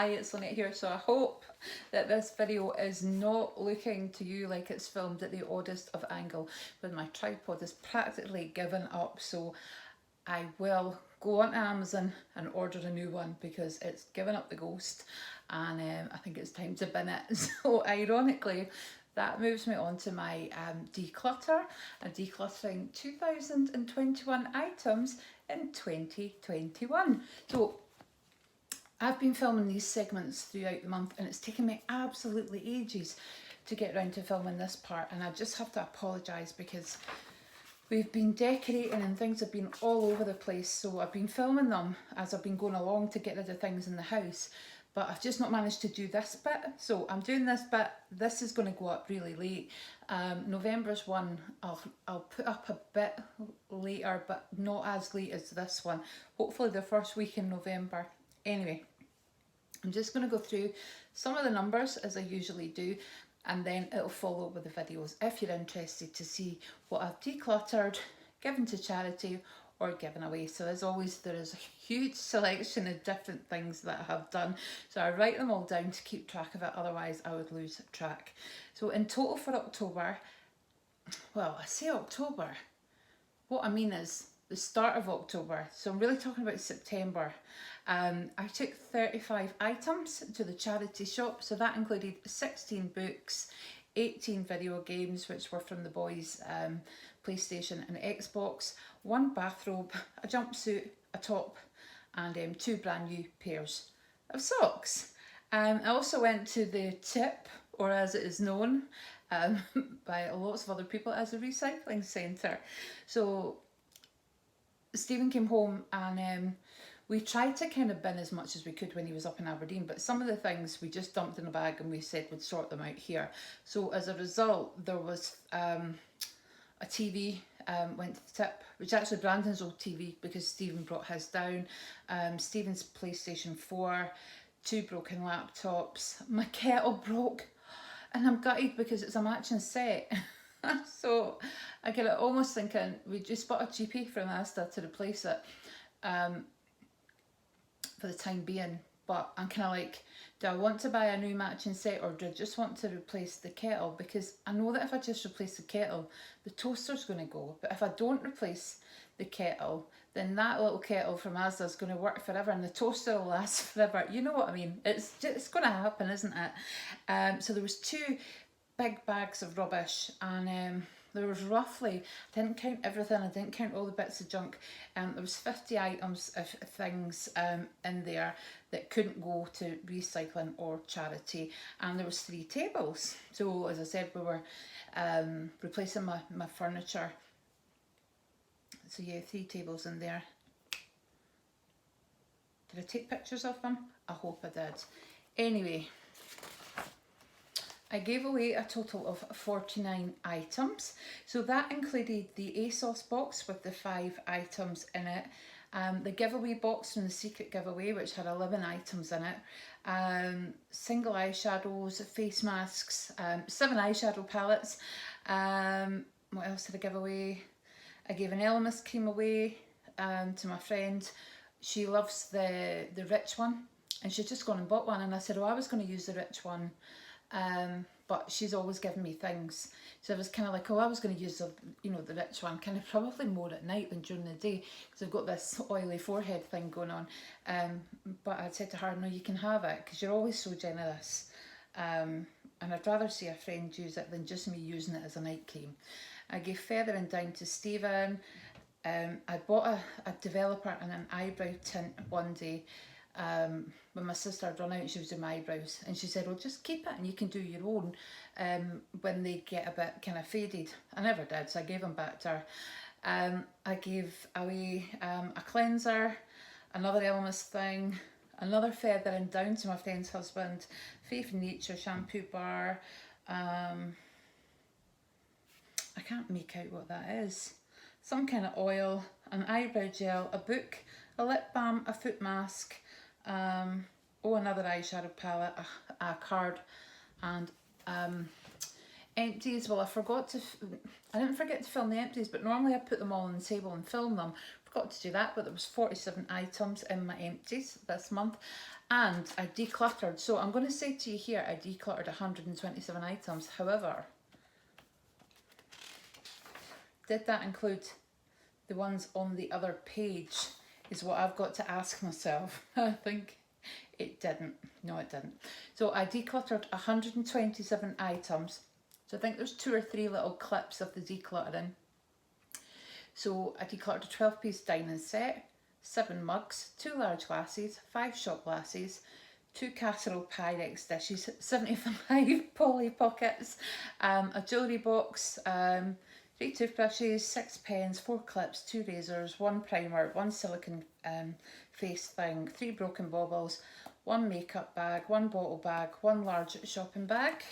Hi, it's Lynette here. So I hope that this video is not looking to you like it's filmed at the oddest of angle, but my tripod is practically given up, so I will go on Amazon and order a new one because it's given up the ghost, and I think it's time to bin it. So ironically, that moves me on to my declutter and decluttering 2021 items in 2021. So I've been filming these segments throughout the month and it's taken me absolutely ages to get around to filming this part, and I just have to apologise because we've been decorating and things have been all over the place, so I've been filming them as I've been going along to get rid of things in the house, but I've just not managed to do this bit. So I'm doing this bit. This is going to go up really late. November's one I'll put up a bit later, but not as late as this one. Hopefully the first week in November. Anyway, I'm just going to go through some of the numbers as I usually do, and then it'll follow with the videos if you're interested to see what I've decluttered, given to charity or given away. So as always, there is a huge selection of different things that I have done, so I write them all down to keep track of it, otherwise I would lose track. So in total for October, well, I say October, what I mean is the start of October, so I'm really talking about September. I took 35 items to the charity shop, so that included 16 books, 18 video games, which were from the boys' PlayStation and Xbox, one bathrobe, a jumpsuit, a top, and two brand new pairs of socks. I also went to the tip, or as it is known by lots of other people, as a recycling centre. So Stephen came home and we tried to kind of bin as much as we could when he was up in Aberdeen, but some of the things we just dumped in a bag and we said we'd sort them out here. So as a result, there was a TV went to the tip, which actually Brandon's old TV because Stephen brought his down, Stephen's PlayStation 4, 2 broken laptops, my kettle broke, and I'm gutted because it's a matching set. So I get it almost thinking we just bought a cheapie from Asda to replace it for the time being, but I'm kind of like, do I want to buy a new matching set or do I just want to replace the kettle? Because I know that if I just replace the kettle, the toaster's going to go, but if I don't replace the kettle, then that little kettle from Asda is going to work forever and the toaster will last forever. You know what I mean? It's going to happen, isn't it? So there was 2 big bags of rubbish, and there was roughly, I didn't count everything, I didn't count all the bits of junk, there was 50 items of things in there that couldn't go to recycling or charity, and there was 3 tables. So as I said, we were replacing my furniture. So yeah, 3 tables in there. Did I take pictures of them? I hope I did. Anyway, I gave away a total of 49 items. So that included the ASOS box with the 5 items in it, the giveaway box from the secret giveaway, which had 11 items in it, single eyeshadows, face masks, 7 eyeshadow palettes. What else did I give away? I gave an Elemis cream away to my friend. She loves the rich one, and she'd just gone and bought one, and I said, oh, I was going to use the rich one. But she's always given me things, so I was kind of like, oh, I was going to use the rich one, kind of probably more at night than during the day because I've got this oily forehead thing going on, but I said to her, no, you can have it because you're always so generous, and I'd rather see a friend use it than just me using it as a night cream. I gave feathering down to Stephen. I bought a developer and an eyebrow tint one day when my sister had run out and she was doing my eyebrows, and she said, well, just keep it and you can do your own when they get a bit kind of faded. I never did, so I gave them back to her. I gave away a cleanser, another Elemis thing, another feathering down to my friend's husband, Faith in Nature shampoo bar, I can't make out what that is, some kind of oil, an eyebrow gel, a book, a lip balm, a foot mask, another eyeshadow palette, a card, and empties. Well, I didn't forget to film the empties, but normally I put them all on the table and film them. Forgot to do that, but there was 47 items in my empties this month. And I decluttered, so I'm going to say to you here, I decluttered 127 items. However, did that include the ones on the other page is what I've got to ask myself. I think it didn't. No, it didn't. So I decluttered 127 items. So I think there's 2 or 3 little clips of the decluttering. So I decluttered a 12-piece dining set, 7 mugs, 2 large glasses, 5 shot glasses, 2 casserole Pyrex dishes, 75 Polly pockets, a jewellery box, 3 toothbrushes, 6 pens, 4 clips, 2 razors, 1 primer, 1 silicone face thing, 3 broken baubles, 1 makeup bag, 1 bottle bag, 1 large shopping bag.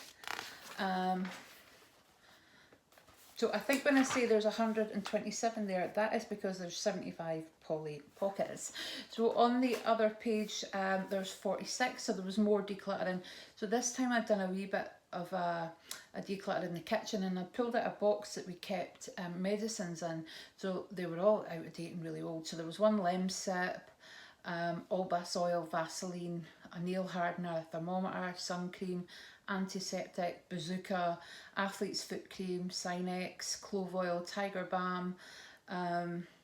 So I think when I say there's 127 there, that is because there's 75 Polly pockets. So on the other page, there's 46, so there was more decluttering. So this time I'd done a wee bit of a declutter in the kitchen, and I pulled out a box that we kept medicines in. So they were all out of date and really old. So there was 1 Lemsip, all bath oil, Vaseline, a nail hardener, a thermometer, sun cream, antiseptic, bazooka, athlete's foot cream, Sinex, clove oil, tiger balm,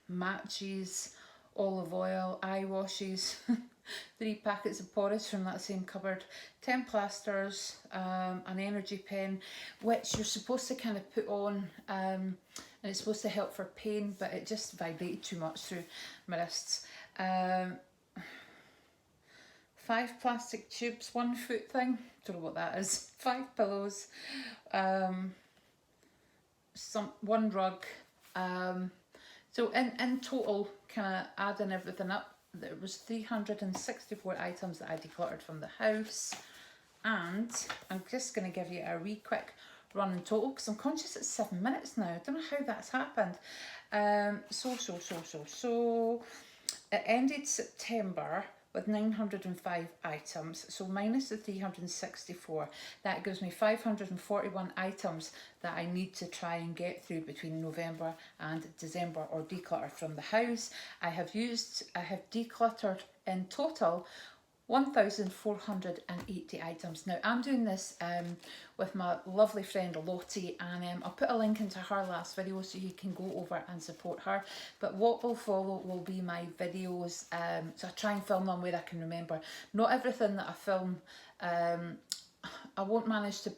matches, olive oil, eye washes, 3 packets of porridge from that same cupboard, 10 plasters, an energy pen, which you're supposed to kind of put on, and it's supposed to help for pain, but it just vibrated too much through my wrists. 5 plastic tubes, 1 foot thing, don't know what that is, 5 pillows, 1 rug. So in total, kind of adding everything up, there was 364 items that I decluttered from the house. And I'm just going to give you a wee quick run in total, because I'm conscious it's 7 minutes now. I don't know how that's happened. So it ended September with 905 items, so minus the 364, that gives me 541 items that I need to try and get through between November and December, or declutter from the house. I have decluttered in total 1,480 items. Now I'm doing this with my lovely friend Lottie, and I'll put a link into her last video so you can go over and support her. But what will follow will be my videos, so I try and film them where I can remember. Not everything that I film, I won't manage to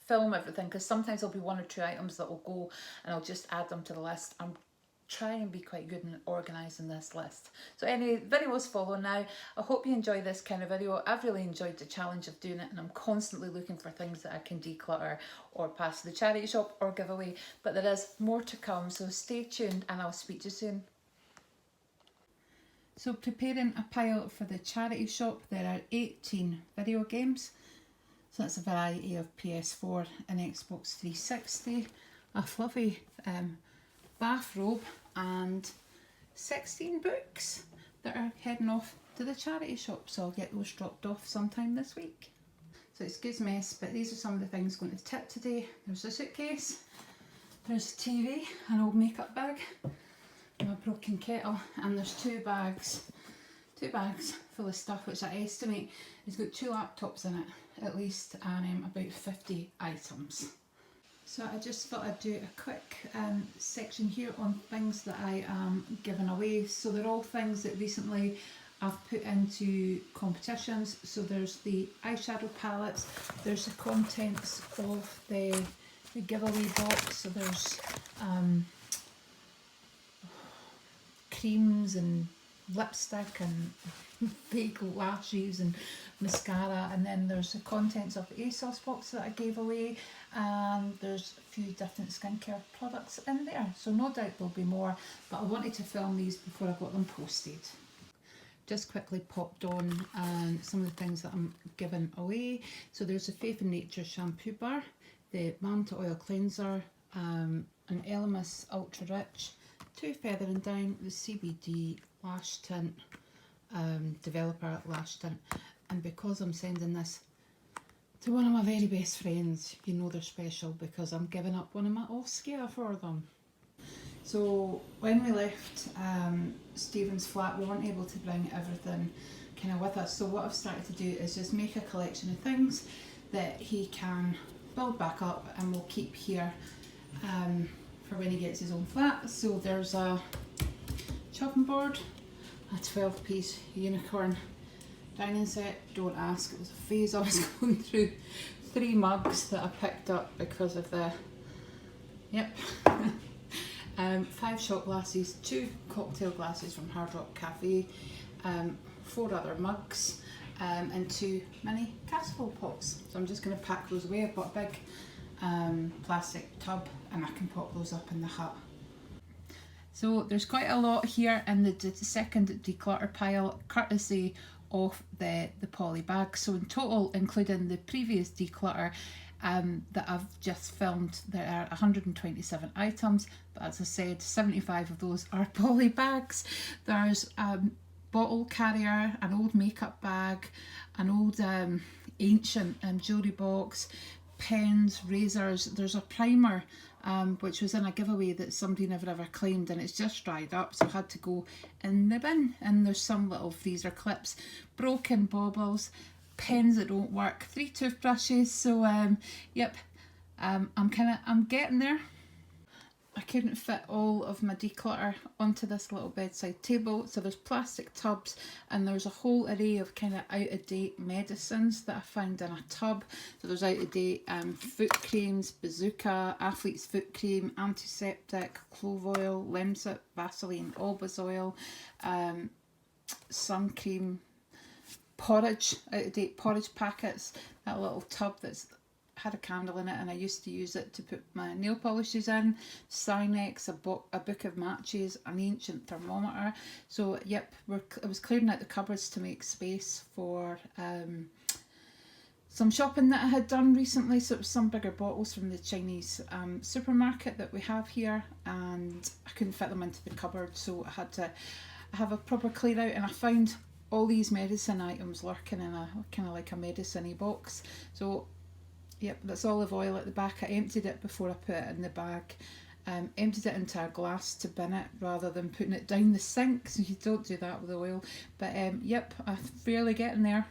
film everything, because sometimes there'll be 1 or 2 items that will go and I'll just add them to the list. I'm try and be quite good in organising this list. So anyway, videos follow now. I hope you enjoy this kind of video. I've really enjoyed the challenge of doing it, and I'm constantly looking for things that I can declutter or pass to the charity shop or give away. But there is more to come, so stay tuned and I'll speak to you soon. So preparing a pile for the charity shop, there are 18 video games. So that's a variety of PS4 and Xbox 360, a fluffy bathrobe, and 16 books that are heading off to the charity shop, so I'll get those dropped off sometime this week. So it's a good mess, but these are some of the things going to the tip today. There's a suitcase, there's a TV, an old makeup bag, my broken kettle, and there's 2 bags full of stuff which I estimate has got 2 laptops in it at least, and about 50 items. So I just thought I'd do a quick section here on things that I am giving away. So they're all things that recently I've put into competitions. So there's the eyeshadow palettes, there's the contents of the giveaway box. So there's creams and lipstick and fake lashes and mascara, and then there's the contents of the ASOS box that I gave away, and there's a few different skincare products in there, so no doubt there'll be more, but I wanted to film these before I got them posted. Just quickly popped on some of the things that I'm giving away. So there's the Faith in Nature shampoo bar, the Manta oil cleanser, an Elemis Ultra Rich, 2 Feather and Down, the CBD lash tint, developer lash tint. And because I'm sending this to one of my very best friends, you know they're special because I'm giving up one of my Oscar for them. So when we left Stephen's flat, we weren't able to bring everything kind of with us. So what I've started to do is just make a collection of things that he can build back up and will keep here for when he gets his own flat. So there's a chopping board, a 12-piece unicorn dining set. Don't ask, it was a phase I was going through. 3 mugs that I picked up because of the, 5 shot glasses, 2 cocktail glasses from Hard Rock Cafe, 4 other mugs, and 2 mini casserole pots. So I'm just going to pack those away. I've got a big plastic tub and I can pop those up in the hut. So there's quite a lot here in the second declutter pile, courtesy of the poly bag. So in total, including the previous declutter that I've just filmed, there are 127 items, but as I said, 75 of those are poly bags. There's bottle carrier, an old makeup bag, an old ancient jewellery box, pens, razors. There's a primer which was in a giveaway that somebody never ever claimed, and it's just dried up, so I had to go in the bin. And there's some little freezer clips, broken baubles, pens that don't work, 3 toothbrushes. So I'm getting there. I couldn't fit all of my declutter onto this little bedside table, so there's plastic tubs and there's a whole array of kind of out-of-date medicines that I found in a tub. So there's out-of-date foot creams, Bazooka, athlete's foot cream, antiseptic, clove oil, Lemsip, Vaseline, Albus oil, sun cream, porridge, out-of-date porridge packets, that little tub that's had a candle in it and I used to use it to put my nail polishes in, Sinex, a book of matches, an ancient thermometer. So I was clearing out the cupboards to make space for some shopping that I had done recently. So it was some bigger bottles from the Chinese supermarket that we have here, and I couldn't fit them into the cupboard, so I had to have a proper clear out, and I found all these medicine items lurking in a kind of like a medicine-y box. So that's olive oil at the back. I emptied it before I put it in the bag. Emptied it into a glass to bin it rather than putting it down the sink, so you don't do that with oil. But I'm really getting there.